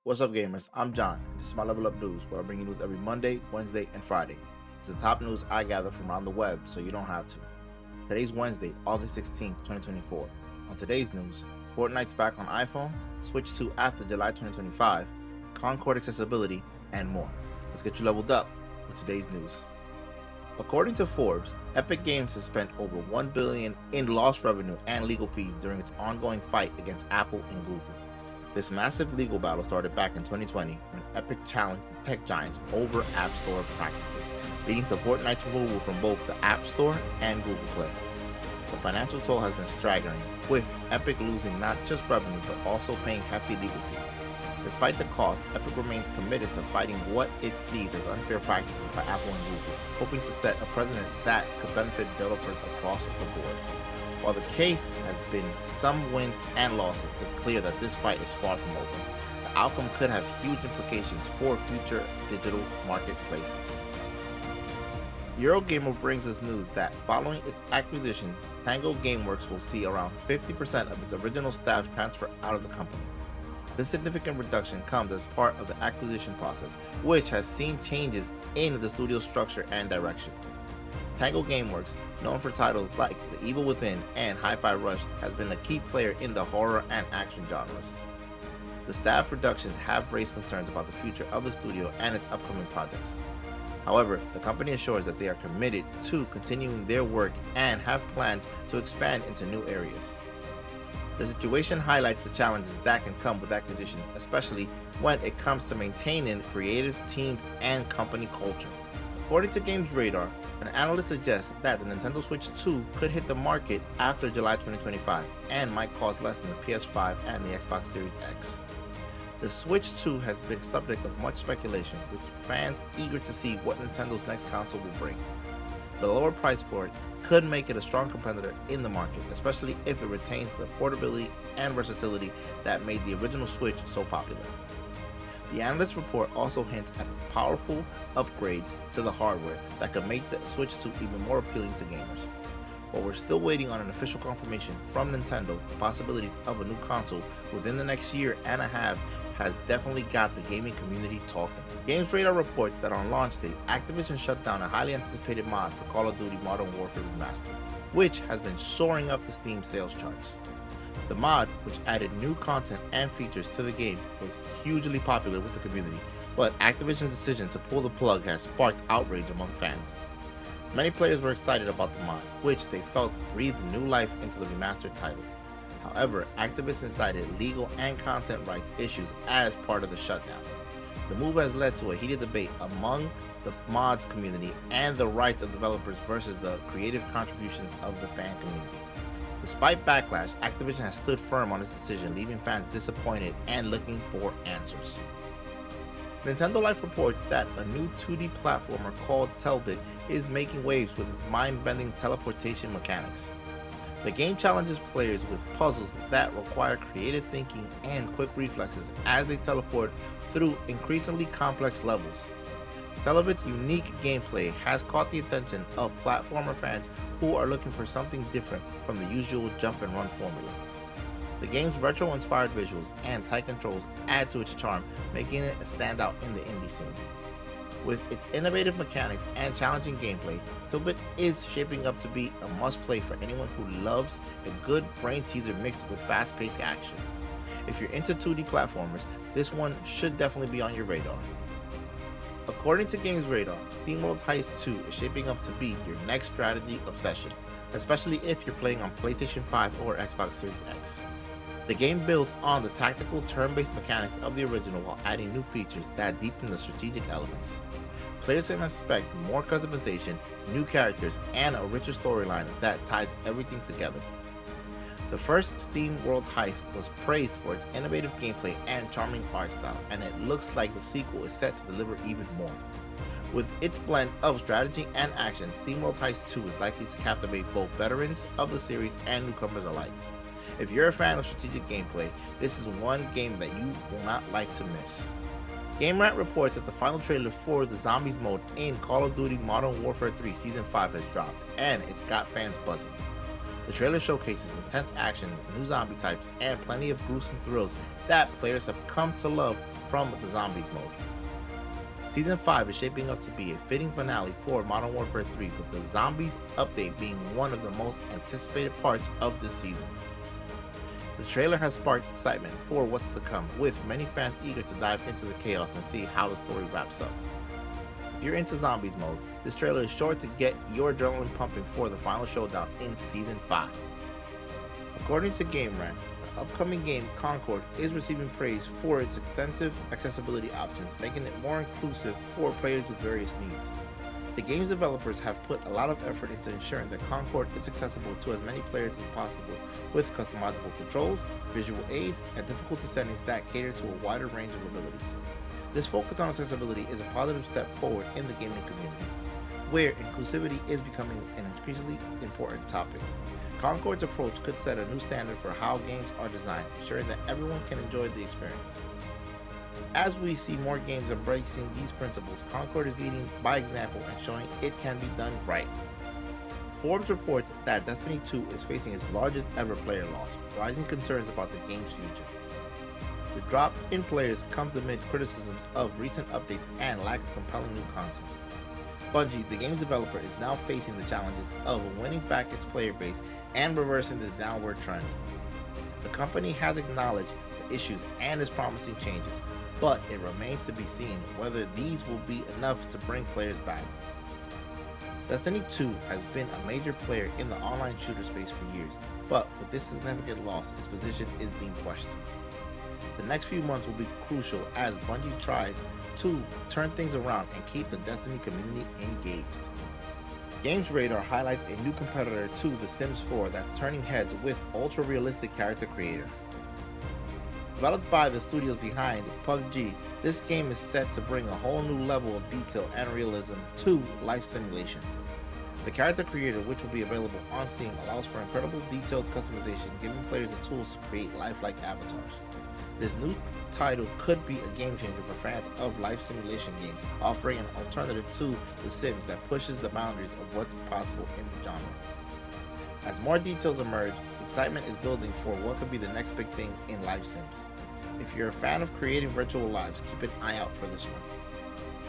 What's up, gamers? I'm John. This is my Level Up News, where I bring you news every Monday, Wednesday, and Friday. It's the top news I gather from around the web, so you don't have to. Today's Wednesday, August 16th, 2024. On today's news, Fortnite's back on iPhone, Switch 2 after July 2025, Concord accessibility, and more. Let's get you leveled up with today's news. According to Forbes, Epic Games has spent over $1 billion in lost revenue and legal fees during its ongoing fight against Apple and Google. This massive legal battle started back in 2020 when Epic challenged the tech giants over App Store practices, leading to Fortnite's removal from both the App Store and Google Play. The financial toll has been staggering, with Epic losing not just revenue but also paying hefty legal fees. Despite the cost, Epic remains committed to fighting what it sees as unfair practices by Apple and Google, hoping to set a precedent that could benefit developers across the board. While the case has been some wins and losses, it's clear that this fight is far from over. The outcome could have huge implications for future digital marketplaces. Eurogamer brings us news that following its acquisition, Tango Gameworks will see around 50% of its original staff transfer out of the company. This significant reduction comes as part of the acquisition process, which has seen changes in the studio's structure and direction. Tango Gameworks, known for titles like The Evil Within and Hi-Fi Rush, has been a key player in the horror and action genres. The staff reductions have raised concerns about the future of the studio and its upcoming projects. However, the company assures that they are committed to continuing their work and have plans to expand into new areas. The situation highlights the challenges that can come with acquisitions, especially when it comes to maintaining creative teams and company culture. According to Games Radar, an analyst suggests that the Nintendo Switch 2 could hit the market after July 2025 and might cost less than the PS5 and the Xbox Series X. The Switch 2 has been subject of much speculation, with fans eager to see what Nintendo's next console will bring. The lower price point could make it a strong competitor in the market, especially if it retains the portability and versatility that made the original Switch so popular. The analyst report also hints at powerful upgrades to the hardware that could make the Switch 2 even more appealing to gamers. While we're still waiting on an official confirmation from Nintendo, the possibilities of a new console within the next year and a half has definitely got the gaming community talking. Games Radar reports that on launch day, Activision shut down a highly anticipated mod for Call of Duty Modern Warfare Remastered, which has been soaring up the Steam sales charts. The mod, which added new content and features to the game, was hugely popular with the community, but Activision's decision to pull the plug has sparked outrage among fans. Many players were excited about the mod, which they felt breathed new life into the remastered title. However, Activision cited legal and content rights issues as part of the shutdown. The move has led to a heated debate among the mods community and the rights of developers versus the creative contributions of the fan community. Despite backlash, Activision has stood firm on its decision, leaving fans disappointed and looking for answers. Nintendo Life reports that a new 2D platformer called Telbit is making waves with its mind-bending teleportation mechanics. The game challenges players with puzzles that require creative thinking and quick reflexes as they teleport through increasingly complex levels. Telebit's unique gameplay has caught the attention of platformer fans who are looking for something different from the usual jump and run formula. The game's retro-inspired visuals and tight controls add to its charm, making it a standout in the indie scene. With its innovative mechanics and challenging gameplay, Telbit is shaping up to be a must-play for anyone who loves a good brain teaser mixed with fast-paced action. If you're into 2D platformers, this one should definitely be on your radar. According to Games Radar, SteamWorld Heist 2 is shaping up to be your next strategy obsession, especially if you're playing on PlayStation 5 or Xbox Series X. The game builds on the tactical turn-based mechanics of the original while adding new features that deepen the strategic elements. Players can expect more customization, new characters, and a richer storyline that ties everything together. The first SteamWorld Heist was praised for its innovative gameplay and charming art style, and it looks like the sequel is set to deliver even more. With its blend of strategy and action, SteamWorld Heist 2 is likely to captivate both veterans of the series and newcomers alike. If you're a fan of strategic gameplay, this is one game that you will not like to miss. GameRant reports that the final trailer for the Zombies mode in Call of Duty Modern Warfare 3 Season 5 has dropped, and it's got fans buzzing. The trailer showcases intense action, new zombie types, and plenty of gruesome thrills that players have come to love from the Zombies mode. Season 5 is shaping up to be a fitting finale for Modern Warfare 3, with the Zombies update being one of the most anticipated parts of this season. The trailer has sparked excitement for what's to come, with many fans eager to dive into the chaos and see how the story wraps up. If you're into Zombies mode, this trailer is sure to get your adrenaline pumping for the final showdown in Season 5. According to Game Rant, the upcoming game Concord is receiving praise for its extensive accessibility options, making it more inclusive for players with various needs. The game's developers have put a lot of effort into ensuring that Concord is accessible to as many players as possible, with customizable controls, visual aids, and difficulty settings that cater to a wider range of abilities. This focus on accessibility is a positive step forward in the gaming community, where inclusivity is becoming an increasingly important topic. Concord's approach could set a new standard for how games are designed, ensuring that everyone can enjoy the experience. As we see more games embracing these principles, Concord is leading by example and showing it can be done right. Forbes reports that Destiny 2 is facing its largest ever player loss, rising concerns about the game's future. The drop in players comes amid criticisms of recent updates and lack of compelling new content. Bungie, the game's developer, is now facing the challenges of winning back its player base and reversing this downward trend. The company has acknowledged the issues and is promising changes, but it remains to be seen whether these will be enough to bring players back. Destiny 2 has been a major player in the online shooter space for years, but with this significant loss, its position is being questioned. The next few months will be crucial as Bungie tries to turn things around and keep the Destiny community engaged. Games Radar highlights a new competitor to The Sims 4 that's turning heads with ultra-realistic character creator. Developed by the studios behind PUBG, this game is set to bring a whole new level of detail and realism to life simulation. The character creator, which will be available on Steam, allows for incredible detailed customization, giving players the tools to create lifelike avatars. This new title could be a game changer for fans of life simulation games, offering an alternative to The Sims that pushes the boundaries of what's possible in the genre. As more details emerge, excitement is building for what could be the next big thing in live sims. If you're a fan of creating virtual lives, keep an eye out for this one.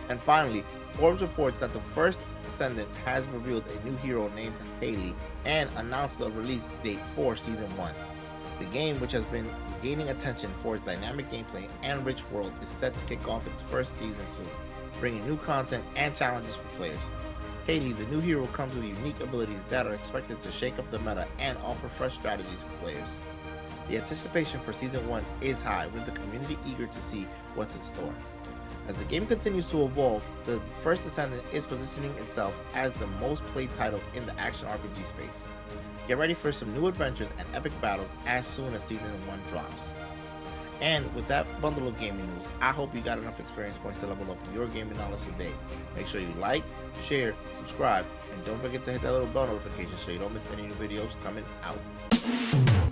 And finally, Forbes reports that the first Descendant has revealed a new hero named Haley and announced the release date for Season 1. The game, which has been gaining attention for its dynamic gameplay and rich world, is set to kick off its first season soon, bringing new content and challenges for players. Haley, the new hero, comes with unique abilities that are expected to shake up the meta and offer fresh strategies for players. The anticipation for Season 1 is high, with the community eager to see what's in store. As the game continues to evolve, the first Descendant is positioning itself as the most played title in the action RPG space. Get ready for some new adventures and epic battles as soon as Season 1 drops. And with that bundle of gaming news, I hope you got enough experience points to level up your gaming knowledge today. Make sure you like, share, subscribe, and don't forget to hit that little bell notification so you don't miss any new videos coming out.